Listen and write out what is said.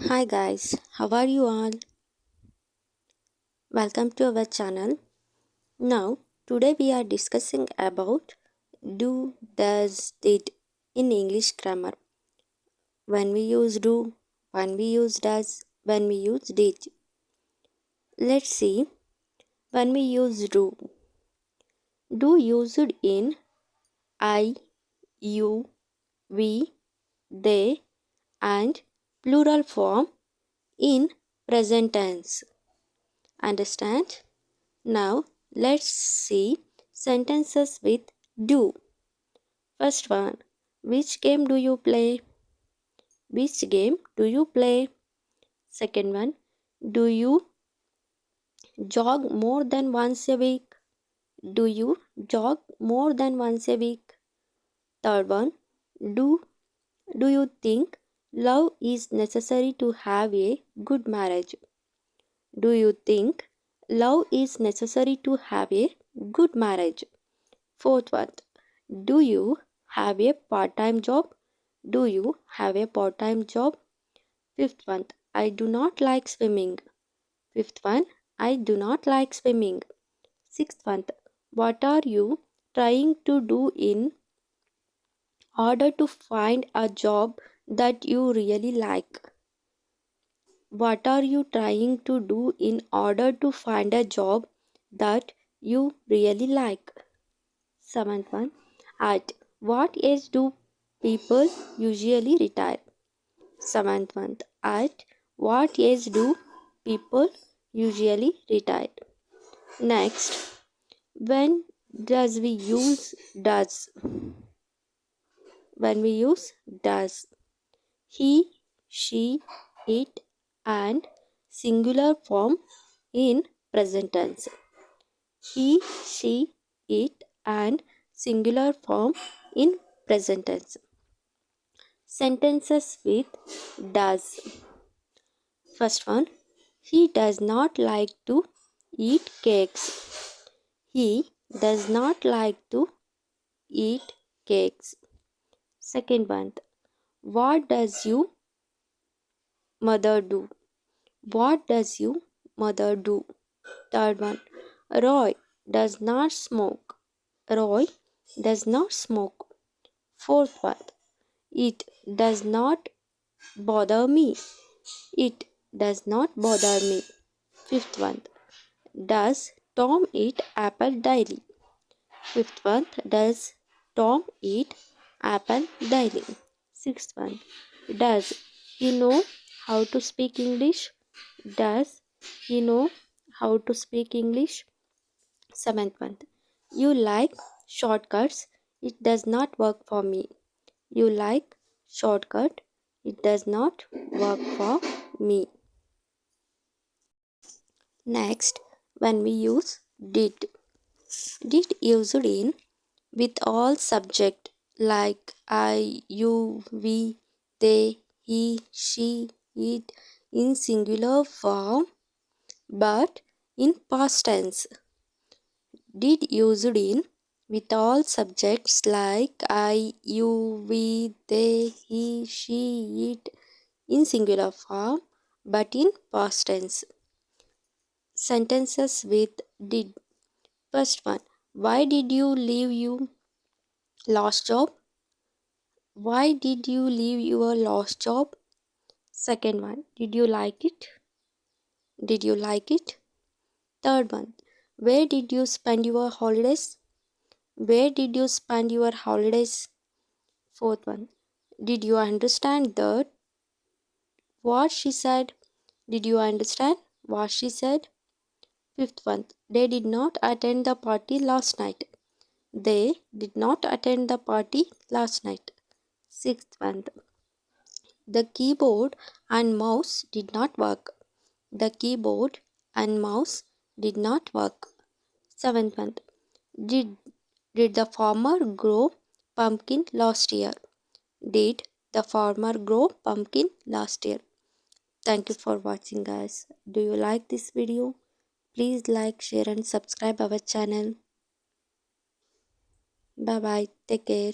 Hi guys, how are you all? Welcome to our channel. Now, today we are discussing about do, does, did in English grammar. When we use do, when we use does, when we use did. Let's see. When we use do. Do used in I, you, we, they and plural form in present tense. Understand? Now, let's see sentences with do. First one, which game do you play? Which game do you play? Second one, do you jog more than once a week? Do you jog more than once a week? Third one, do do you think love is necessary to have a good marriage? Do you think love is necessary to have a good marriage? Fourth one, do you have a part-time job? Do you have a part-time job? Fifth one, I do not like swimming. Fifth one, I do not like swimming. Sixth one, what are you trying to do in order to find a job that you really like? What are you trying to do in order to find a job that you really like? Seventh one, at what age do people usually retire? Seventh one, at what age do people usually retire? Next, when does we use does? When we use does, he, she, it, and singular form in present tense. He, she, it, and singular form in present tense. Sentences with does. First one, he does not like to eat cakes. He does not like to eat cakes. Second one, what does your mother do? What does your mother do? Third one, Roy does not smoke. Roy does not smoke. Fourth one, it does not bother me. It does not bother me. Fifth one, does Tom eat apple daily? Fifth one, does Tom eat apple daily? Sixth one, does he know how to speak English? Does he know how to speak English? Seventh one, you like shortcuts? It does not work for me. You like shortcut? It does not work for me. Next, when we use did. Did used in with all subject like I, you, we, they, he, she, it in singular form but in past tense. Did used in with all subjects like I, you, we, they, he, she, it in singular form but in past tense. Sentences with did. First one, why did you leave your last job? Why did you leave your last job? Second one, did you like it? Did you like it? Third one, where did you spend your holidays? Where did you spend your holidays? Fourth one, did you understand that what she said? Did you understand what she said? Fifth one, they did not attend the party last night. They did not attend the party last night. Sixth one, the keyboard and mouse did not work. The keyboard and mouse did not work. Seventh one, did, did the farmer grow pumpkin last year? Did the farmer grow pumpkin last year? Thank you for watching guys. Do you like this video? Please like, share and subscribe our channel. Bye bye. Take care.